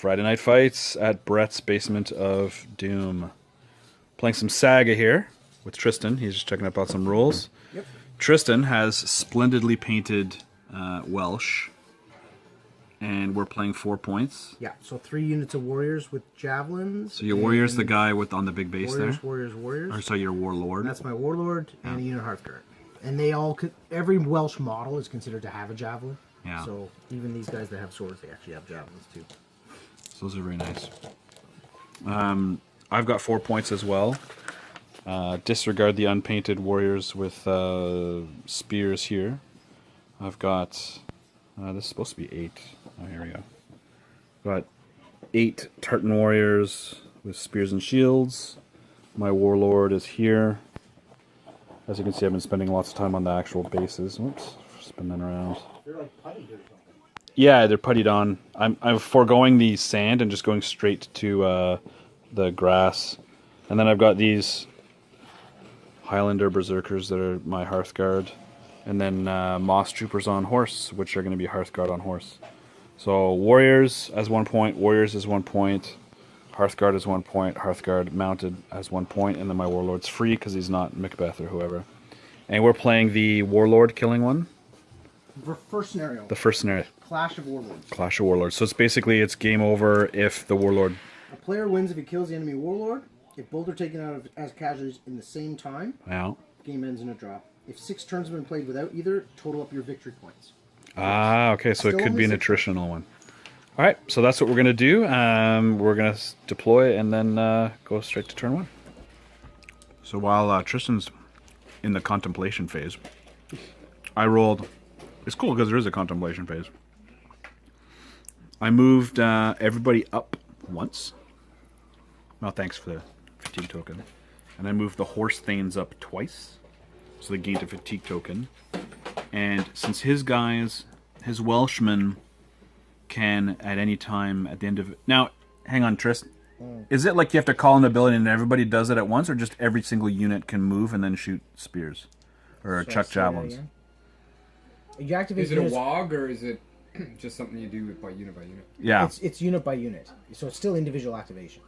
Friday night fights at Brett's Basement of Doom. Playing some Saga here with Tristan. He's just checking out some rules. Yep. Tristan has splendidly painted Welsh, and we're playing 4 points. Yeah, so 3 units of warriors with javelins. So your warrior's the guy with on the big base warriors, there? Warriors. Or so your warlord? That's my warlord and a unit Hearthguard. And they all, every Welsh model is considered to have a javelin. Yeah. So even these guys that have swords, they actually have javelins too. So those are very nice. I've got 4 points as well. Disregard the unpainted warriors with spears here. I've got, this is supposed to be 8. Oh, here we go. Got 8 tartan warriors with spears and shields. My warlord is here. As you can see, I've been spending lots of time on the actual bases. Oops, spinning around. They're like putty or something. Yeah, they're puttied on. I'm foregoing the sand and just going straight to the grass. And then I've got these Highlander Berserkers that are my Hearthguard. And then Moss Troopers on horse, which are going to be Hearthguard on horse. So Warriors as 1 point, Warriors as 1 point, Hearthguard as 1 point, Hearthguard mounted as 1 point, and then my Warlord's free because he's not Macbeth or whoever. And we're playing the Warlord killing one. The first scenario. The first scenario. Clash of Warlords. Clash of Warlords. So it's basically, it's game over if the Warlord... A player wins if he kills the enemy Warlord. If both are taken out as casualties in the same time, game ends in a draw. If 6 turns have been played without either, total up your victory points. Ah, okay, so it could be an attritional one. All right, so that's what we're going to do. We're going to deploy and then go straight to turn 1. So while Tristan's in the contemplation phase, I rolled... It's cool because there is a contemplation phase. I moved everybody up once. Well, thanks for the fatigue token. And I moved the horse thanes up twice. So they gained a fatigue token. And since his guys, his Welshmen, can at any time at the end of it... Now, hang on, Tristan. Is it like you have to call an ability and everybody does it at once, or just every single unit can move and then shoot spears? Or chuck javelins? You activate is it a WOG or is it just something you do by unit? Yeah. It's unit by unit. So it's still individual activations.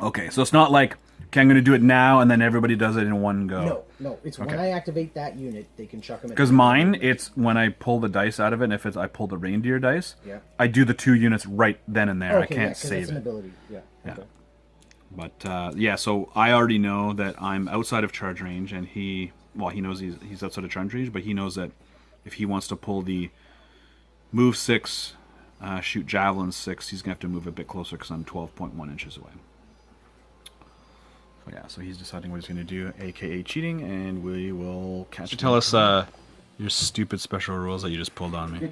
Okay, so it's not like, okay, I'm going to do it now and then everybody does it in one go. No. It's when I activate that unit, they can chuck them. Because mine, it's when I pull the dice out of it, and if it's I pull the reindeer dice, I do the 2 units right then and there. I can't save it's an ability. Yeah. Okay. But, yeah, so I already know that I'm outside of charge range, and he knows he's outside of charge range, but he knows that if he wants to pull the move 6, shoot javelin 6, he's going to have to move a bit closer because I'm 12.1 inches away. So yeah, so he's deciding what he's going to do, aka cheating, and we will catch him. Tell us your stupid special rules that you just pulled on me.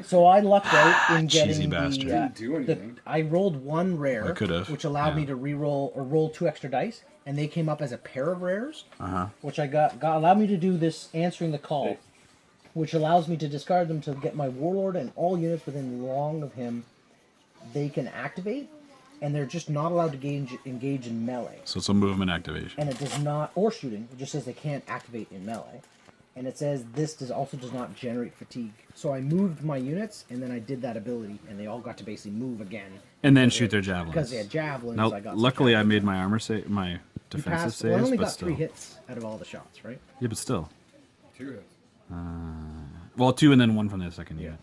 So I lucked out in getting cheesy bastard. Didn't do anything. I rolled 1 rare, which allowed me to re-roll or roll 2 extra dice, and they came up as a pair of rares, which I got allowed me to do this answering the call. Which allows me to discard them to get my Warlord and all units within long of him. They can activate, and they're just not allowed to engage in melee. So it's a movement activation. And it does not, or shooting. It just says they can't activate in melee. And it says this also does not generate fatigue. So I moved my units, and then I did that ability, and they all got to basically move again. And then shoot their javelins. Because they had javelins. Now, luckily I made my armor save, my defensive saves, I only but got still. 3 hits out of all the shots, right? Yeah, but still. 2 hits. Well, 2 and then 1 from the second unit.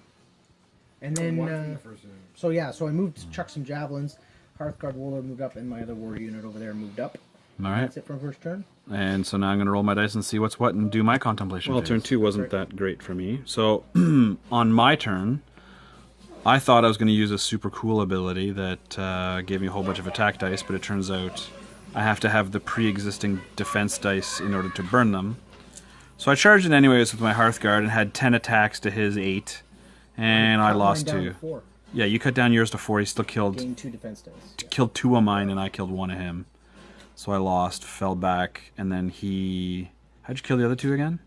And then, 1 from the first unit. so I moved, chucked some javelins. Hearthguard Warlord moved up, and my other warrior unit over there moved up. All right. That's it for first turn. And so now I'm going to roll my dice and see what's what and do my contemplation. Well, turn 2 wasn't that great for me. So on my turn, I thought I was going to use a super cool ability that gave me a whole bunch of attack dice, but it turns out I have to have the pre-existing defense dice in order to burn them. So I charged it anyways with my Hearthguard and had 10 attacks to his 8, and I lost 2. Yeah, you cut down yours to 4. He still killed. Gained 2 defense dice. Killed 2 of mine, and I killed 1 of him. So I lost, fell back, and then he... How'd you kill the other 2 again?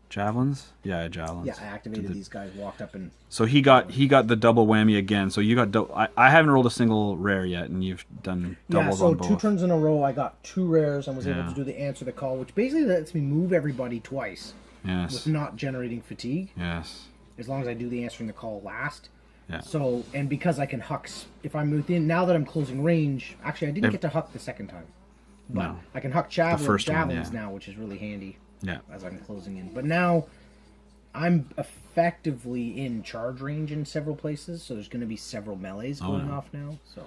Javelins? Yeah, javelins. Yeah, I activated these guys, walked up and... So he got the double whammy again. So you got... I haven't rolled a single rare yet, and you've done doubles on both. Yeah, so 2 turns in a row, I got 2 rares and was able to do the answer the call, which basically lets me move everybody twice. Yes. With not generating fatigue. Yes. As long as I do the answering the call last. Yeah. So, and because I can huck, if I'm within, now that I'm closing range, actually I didn't get to huck the second time. But No. I can huck javelins now, which is really handy. Yeah. As I'm closing in. But now I'm effectively in charge range in several places, so there's going to be several melees going off now. So.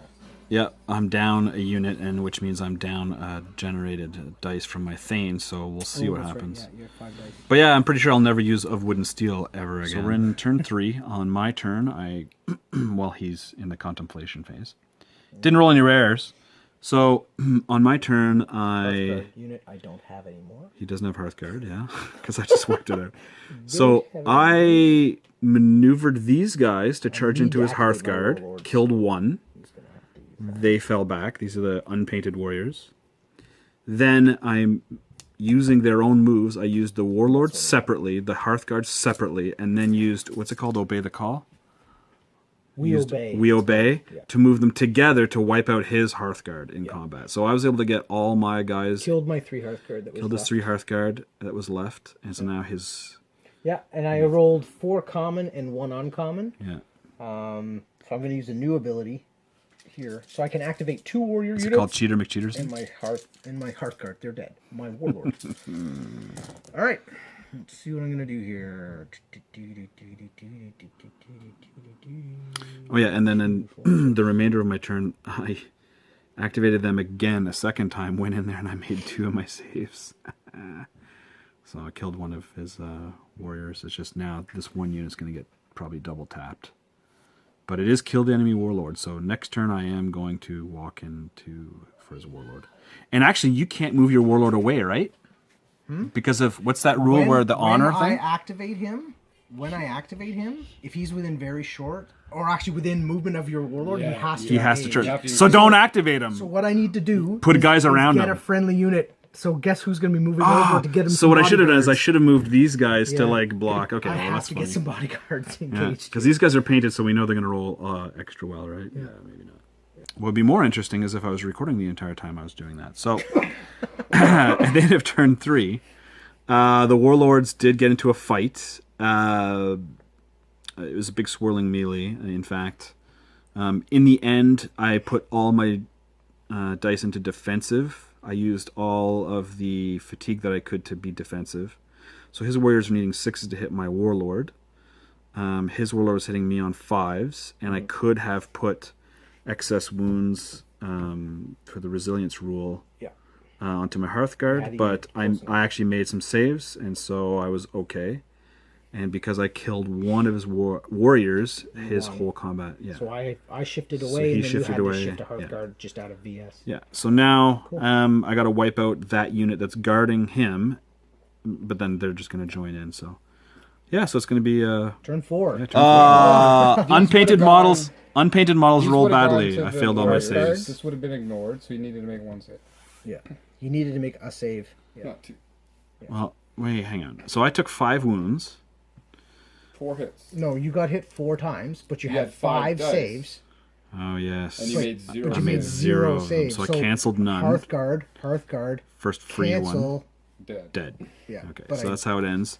Yeah, I'm down a unit, and which means I'm down generated dice from my Thane, so we'll see what happens. Right. Yeah, you have 5 dice. But yeah, I'm pretty sure I'll never use of wood and steel ever again. So we're in turn 3. On my turn, while he's in the contemplation phase. Didn't roll any rares. So on my turn, Hearthguard unit I don't have anymore. He doesn't have Hearthguard, yeah, because I just worked it out. So I maneuvered these guys to charge into his Hearthguard, killed one. They fell back. These are the unpainted warriors. Then I'm using their own moves. I used the warlords separately, the Hearthguard separately, and then used, what's it called, Obey the Call? We obey. We obey to move them together to wipe out his Hearthguard in combat. So I was able to get all my guys. Killed my 3 Hearthguard that was Killed his left. 3 Hearthguard that was left, and so now his. Yeah, and I rolled 4 common and 1 uncommon. Yeah. So I'm going to use a new ability here, so I can activate 2 warrior Is it units. called Cheater McCheaters? And my Hearthguard, they're dead. My warlord. All right. Let's see what I'm going to do here. Oh yeah, and then in the remainder of my turn, I activated them again a second time, went in there, and I made 2 of my saves. So I killed one of his warriors. It's just now this one unit's going to get probably double tapped. But it is kill the enemy warlord, so next turn I am going to walk into for his warlord. And actually, you can't move your warlord away, right? Because of, what's that rule where the honor thing? When I activate him, if he's within very short, or actually within movement of your warlord, Yeah, he has to charge. So don't activate him. So what I need to do Put guys around get him. a friendly unit. So guess who's going to be moving over to get him So some what I should have done is I bodyguards? should have moved these guys to like block. Okay, I well, have that's to funny. get some bodyguards Yeah, engaged. because these guys are painted, so we know they're going to roll extra well, right? Yeah, maybe not. What would be more interesting is if I was recording the entire time I was doing that. So at the end of turn 3, the warlords did get into a fight. It was a big swirling melee, in fact. In the end, I put all my dice into defensive. I used all of the fatigue that I could to be defensive. So his warriors were needing 6s to hit my warlord. His warlord was hitting me on 5s, and I could have put excess wounds for the resilience rule onto my Hearthguard, but I actually made some saves, and so I was okay. And because I killed one of his warriors, his whole combat, So I shifted away, and then you had to shift a Hearthguard just out of VS. Yeah. So now I got to wipe out that unit that's guarding him, but then they're just going to join in. So yeah, so it's going to be turn 4. Yeah, turn 4. Unpainted models. Unpainted models These roll would've gone badly. to I the failed all my warriors. saves. This would have been ignored, so you needed to make 1 save. Yeah. You needed to make a save. Yeah. Not 2. Well, wait, hang on. So I took 5 wounds. 4 hits. No, you got hit 4 times, but you had 5 dice. saves. Oh yes. And you made 0 But you made saves. 0 of them, saves. so I canceled none. Hearthguard. First free Cancel. one. Dead. Yeah. Okay, but so that's how it ends.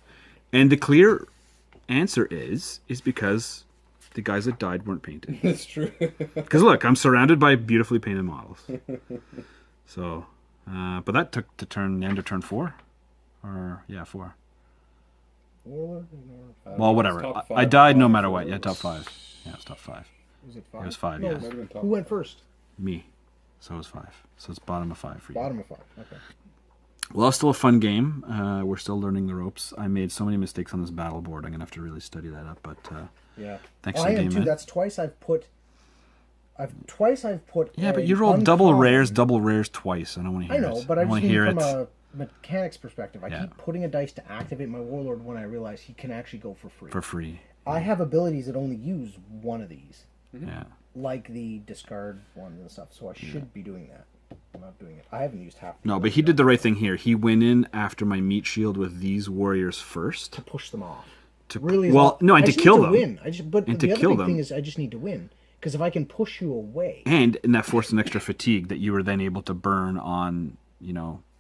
And the clear answer is because the guys that died weren't painted. That's true. Because look, I'm surrounded by beautifully painted models. So, but that took to the end of turn 4, or 4. Well, whatever. I died no matter what. Yeah, top 5. Yeah, it was top 5. Was it 5? It was 5. No, Yeah, Might have been top Who went first? me. So it was 5. So it's bottom of 5 for you. Bottom of 5. Okay. Well, it's still a fun game. We're still learning the ropes. I made so many mistakes on this battle board. I'm gonna have to really study that up. But Yeah. thanks I for the am game, too. man. That's twice I've put. Yeah, but you rolled double rares twice. I don't want to I hear it. know, but I don't want just to mean hear from it. a mechanics perspective. I keep putting a dice to activate my warlord when I realize he can actually go for free. For free. I have abilities that only use one of these, Yeah. like the discard ones and stuff. So I should be doing that. I'm not doing it. I haven't used half. No, but he did the right thing here. He went in after my meat shield with these warriors first. to push them off. To Really? well, no, and I to just kill need them. to win. But And the to other kill big them. thing is I just need to win. Because if I can push you away, And that forced an extra fatigue that you were then able to burn on,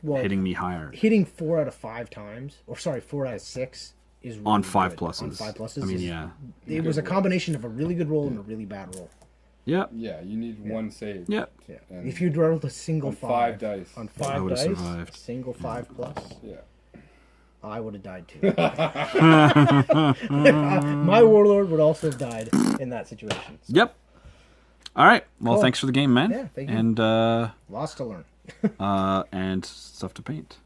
Well, hitting me higher. hitting 4 out of 5 times, or sorry, 4 out of 6 is really on 5 good. pluses. On 5 pluses. I mean, yeah. It was a combination of a really good roll and a really bad roll. Yeah. Yeah, you need one save. Yeah. Yeah. And If you'd rolled a single on 5 5 dice. on I 5 would've dice, survived. single 5 plus, Yeah. I would have died too. My warlord would also have died in that situation. So, Yep. All right. Well, Cool. thanks for the game, man. Yeah, thank you. And lots to learn. and stuff to paint.